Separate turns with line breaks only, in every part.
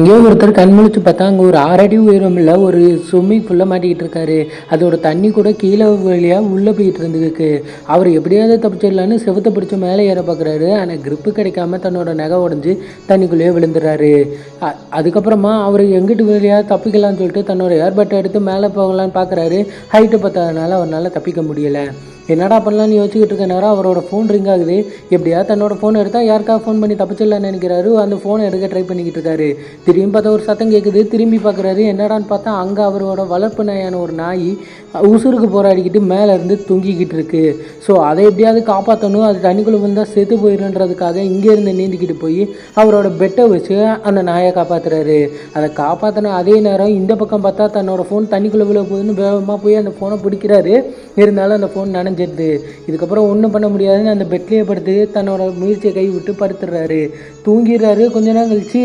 எங்கேயோ ஒருத்தர் கண்முழிச்சு பார்த்தா அங்கே ஒரு 6 அடி உயரமுள்ள ஒரு ஸ்விம்மிங் பூலில் மாட்டிக்கிட்டு இருக்காரு. அதோட தண்ணி கூட கீழே வழியாக உள்ளே போயிட்டு இருந்துருக்கு. அவர் எப்படியாவது தப்பிச்சிடலான்னு செவுத்த பிடிச்சி மேலே ஏற பார்க்குறாரு. ஆனால் கிரிப்பு கிடைக்காம தன்னோட நகை உடஞ்சி தண்ணிக்குள்ளேயே விழுந்துடுறாரு. அதுக்கப்புறமா அவர் எங்கிட்டு வழியாக தப்பிக்கலாம்னு சொல்லிட்டு தன்னோட ஏர்பட்டை எடுத்து மேலே போகலான்னு பார்க்குறாரு. ஹைட்டு பத்தாதனால அவரால் தப்பிக்க முடியலை. என்னடா பண்ணலான்னு யோசிச்சுக்கிட்டு இருக்க நேரம் அவரோட ஃபோன் ரிங் ஆகுது. எப்படியா தன்னோட ஃபோன் எடுத்தால் யாருக்காக ஃபோன் பண்ணி தப்பிச்சிடலான்னு நினைக்கிறாரு. அந்த ஃபோனை எடுக்க ட்ரை பண்ணிக்கிட்டு இருக்காரு. திரும்பி பார்த்தா ஒரு சத்தம் கேட்குது. திரும்பி பார்க்குறாரு. என்னடான்னு பார்த்தா அங்கே அவரோட வளர்ப்பு நாயான ஒரு நாய் உசுருக்கு போராடிக்கிட்டு மேலேருந்து தொங்கிக்கிட்டு இருக்கு. ஸோ அதை எப்படியாவது காப்பாற்றணும், அது தண்ணிக்குள்ளே வந்தால் செத்து போயிடுன்றதுக்காக இங்கேருந்து நீந்திக்கிட்டு போய் அவரோட பெட்டை வச்சு அந்த நாயை காப்பாற்றுறாரு. அதை காப்பாற்றின அதே நேரம் இந்த பக்கம் பார்த்தா தன்னோட ஃபோன் தண்ணிக்குள்ளே விழ போகுதுன்னு வேகமாக போய் அந்த ஃபோனை பிடிக்கிறாரு. இருந்தாலும் அந்த ஃபோன் நனைஞ்சிடுது. இதுக்கப்புறம் ஒன்றும் பண்ண முடியாதுன்னு அந்த பெட்லேயே படுத்து தன்னோட முயற்சியை கை விட்டு படுத்துடுறாரு. தூங்கிடுறாரு. கொஞ்ச நேரம் கழிச்சு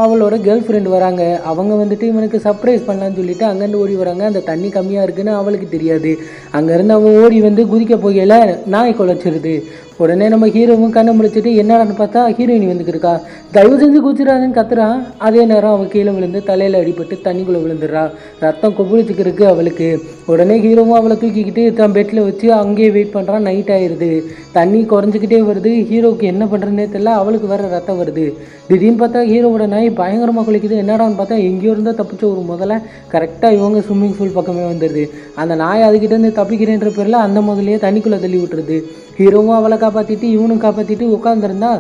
அவளோட கேர்ள் ஃப்ரெண்டு வராங்க. அவங்க வந்துட்டு இவனுக்கு சர்ப்ரைஸ் பண்ணலான்னு சொல்லிட்டு அங்கேருந்து ஓடி வராங்க. அந்த தண்ணி கம்மியாக இருக்குன்னு அவளுக்கு தெரியாது. அங்கேருந்து அவன் ஓடி வந்து குதிக்க போகல நாய் குலைச்சிருது. உடனே நம்ம ஹீரோவும் கண்ணை முடிச்சுட்டு என்னடான்னு பார்த்தா ஹீரோயினி வந்துக்கிருக்கா. தயவு செஞ்சு குதிச்சிடாதுன்னு கத்துறான். அதே நேரம் அவள் கீழே விழுந்து தலையில் அடிபட்டு தண்ணிக்குள்ளே விழுந்துடுறா. ரத்தம் கொப்பளிச்சுக்கிருக்கு அவளுக்கு. உடனே ஹீரோவும் அவளை தூக்கிக்கிட்டு தன் பெட்டில் வச்சு அங்கேயே வெயிட் பண்ணுறான். நைட் ஆயிடுது. தண்ணி குறைஞ்சிக்கிட்டே வருது. ஹீரோவுக்கு என்ன பண்ணுறதுனே தெரியல. அவளுக்கு வேற ரத்தம் வருது. திடீர்னு பார்த்தா ஹீரோவோட நாய் பயங்கரமாக குளிக்குது. என்னடான்னு பார்த்தா எங்கேயோ இருந்தால் தப்பிச்ச ஒரு முதல்ல கரெக்டாக இவங்க ஸ்விம்மிங் பூல் பக்கமே வந்துடுது. அந்த நாய் அதுக்கிட்டேருந்து தப்பிக்கிறேன்ற பேரில் அந்த முதலையே தண்ணிக்குள்ளே தள்ளி விட்டுருது. ஹீரோவும் அவளை காப்பாற்றிட்டு இவனும் காப்பாற்றிட்டு உட்காந்துருந்தா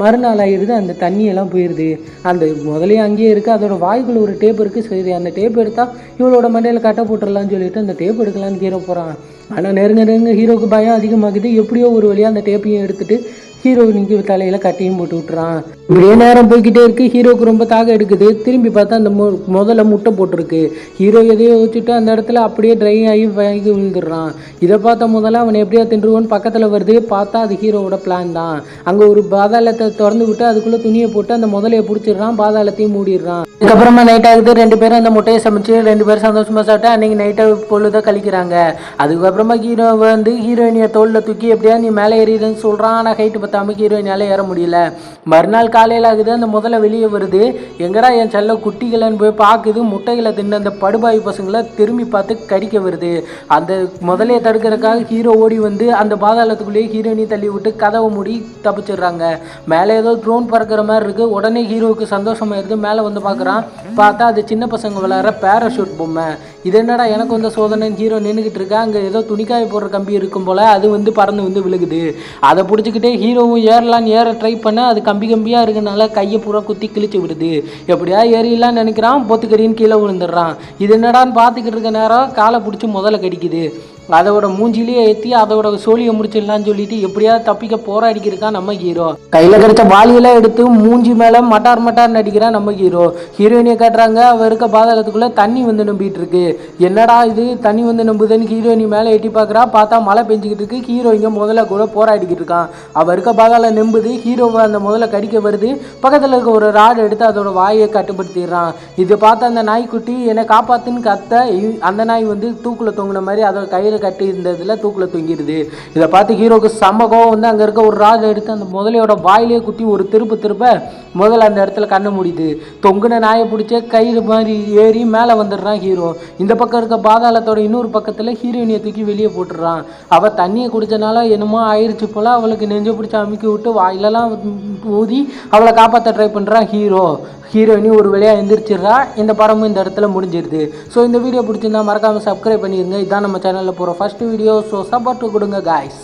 மறுநாள் ஆகிடுது. அந்த தண்ணியெல்லாம் போயிடுது. அந்த முதலையும் அங்கேயே இருக்குது. அதோட வாய்க்குள்ள ஒரு டேப் இருக்குது. சரி அந்த டேப் எடுத்தால் இவளோட மண்டையில் கட்ட போட்டுடலான்னு சொல்லிட்டு அந்த டேப் எடுக்கலான்னு ஹீரோ போகிறான். ஆனால் நெருங்க ஹீரோவுக்கு பயம் அதிகமாகுது. எப்படியோ ஒரு வழியாக அந்த டேப்பையும் எடுத்துகிட்டு ஹீரோயினுக்கு தலையில் கட்டியும் போட்டு விட்டுறான். இப்படியே நேரம் போய்கிட்டே இருக்கு. ஹீரோவுக்கு ரொம்ப தாக எடுக்குது. திரும்பி பார்த்தா அந்த முதல்ல முட்டை போட்டிருக்கு. ஹீரோ எதையோ வச்சுட்டு அந்த இடத்துல அப்படியே ட்ரை ஆகி வாங்கி விழுந்துடுறான். இதை பார்த்தா முதல்ல அவனை எப்படியா தின்றுவோன்னு பக்கத்தில் வருது. பார்த்தா அது ஹீரோவோட பிளான் தான். அங்கே ஒரு பாதாளத்தை திறந்து விட்டு அதுக்குள்ளே துணியை போட்டு அந்த முதலையை பிடிச்சிடுறான். பாதாளத்தையும் மூடிடுறான். அதுக்கப்புறமா நைட் ஆகுது. 2 பேரும் அந்த முட்டையை சமைச்சு 2 பேரும் சந்தோஷமாக சாப்பிட்டு அன்றைக்கி நைட்டை பொழுதை கழிக்கிறாங்க. அதுக்கப்புறமா ஹீரோ வந்து ஹீரோயினியை தோளில் தூக்கி எப்படியா நீ மேலே ஏறிடுன்னு சொல்கிறான். ஆனால் ஹைட்டு பத்தாமல் ஹீரோயினால ஏற முடியல. மறுநாள் காலையில் ஆகுது. அந்த முதல்ல வெளியே வருது. எங்கடா என் செல்ல குட்டிகளைன்னு போய் பார்க்குது. முட்டைகளை தின்னு அந்த படுபாய் பசங்களை திரும்பி பார்த்து கடிக்க வருது. அந்த முதலையை தடுக்கிறதுக்காக ஹீரோ ஓடி வந்து அந்த பாதாளத்துக்குள்ளேயே ஹீரோயினி தள்ளி விட்டு கதவை மூடி தப்பிச்சிடுறாங்க. மேலே ஏதோ ட்ரோன் பறக்கிற மாதிரி இருக்குது. உடனே ஹீரோவுக்கு சந்தோஷமாயிருது. மேலே வந்து பார்க்குறான். பார்த்தா அது சின்ன பசங்க விளையாடுற பேராஷூட் பொம்மை. இது என்னடா எனக்கு வந்து சோதனைன்னு ஹீரோ நின்றுக்கிட்டு இருக்கா. அங்கே ஏதோ துணிக்காய போடுற கம்பி இருக்கும் போல் அது வந்து பறந்து வந்து விழுகுது. அதை பிடிச்சிக்கிட்டே ஹீரோவும் ஏறலான்னு ஏற ட்ரை பண்ண அது கம்பியாக இருக்கனால கையை பூரா குத்தி கிழிச்சு விடுது. எப்படியா ஏறிடலான்னு நினைக்கிறான். பொத்துக்கடின்னு கீழே விழுந்துடுறான். இது என்னடான்னு பார்த்துக்கிட்டு இருக்க நேரம் காலை பிடிச்சி முதல்ல கடிக்குது. அதோட மூஞ்சிலேயே ஏற்றி அதோட சோழியை முடிச்சிடலான்னு சொல்லிட்டு எப்படியாவது தப்பிக்க போராடிக்கிருக்கான் நம்ம ஹீரோ. கையில் கிடைச்ச வாளியெல்லாம் எடுத்து மூஞ்சி மேலே மட்டார் நடிக்கிறான் நம்ம ஹீரோ. ஹீரோயினியை காட்டுறாங்க. அவ இருக்க பாதாளத்துக்குள்ளே தண்ணி வந்து நம்பிட்டு இருக்கு. என்னடா இது தண்ணி வந்து நம்புதுன்னு ஹீரோயினி மேலே எட்டி பார்க்குறா. பார்த்தா மழை பெஞ்சிக்கிட்டு இருக்கு. ஹீரோ இங்கே முதல்ல கூட போராடிக்கிட்டு இருக்கான். அவ இருக்க பாதாளம் நம்புது. ஹீரோவை அந்த முதல்ல கடிக்க வருது. பக்கத்தில் இருக்க ஒரு ராடு எடுத்து அதோட வாயை கட்டுப்படுத்திடுறான். இதை பார்த்து அந்த நாய்க்குட்டி என்னை காப்பாத்துன்னு கத்த அந்த நாய் வந்து தூக்குல தொங்கின மாதிரி அதோட கையில் கட்டி இருந்ததுல தூக்கில் தொங்கிடுது. இதை பார்த்து ஹீரோக்கு செம்ம கோவம் வந்து அங்கே இருக்க ஒரு ராஜை எடுத்து அந்த முதலையோட வாயிலே குத்தி ஒரு திருப்ப முதல்ல அந்த இடத்துல கண்ணு முடியுது. தொங்குன நாயை பிடிச்ச கயிறு மாதிரி ஏறி மேலே வந்துடுறான் ஹீரோ. இந்த பக்கம் இருக்க பாதாளத்தோட இன்னொரு பக்கத்தில் ஹீரோயினியை தூக்கி வெளியே போட்டுடுறான். அவள் தண்ணியை குடிச்சனால என்னமோ ஆயிடுச்சு போல் அவளுக்கு நெஞ்ச பிடிச்சி அமுக்கி விட்டு வாயிலெல்லாம் ஊதி அவளை காப்பாற்ற ட்ரை பண்ணுறான் ஹீரோ. ஹீரோயினி ஒரு வழியாக எந்திரிச்சிடுறா. இந்த படமும் இந்த இடத்துல முடிஞ்சிருது. ஸோ இந்த வீடியோ பிடிச்சிருந்தா மறக்காமல் சப்ஸ்கிரைப் பண்ணிடுங்க. இதான் நம்ம சேனலில் போகிற ஃபர்ஸ்ட் வீடியோ. ஸோ சப்போர்ட் கொடுங்க காய்ஸ்.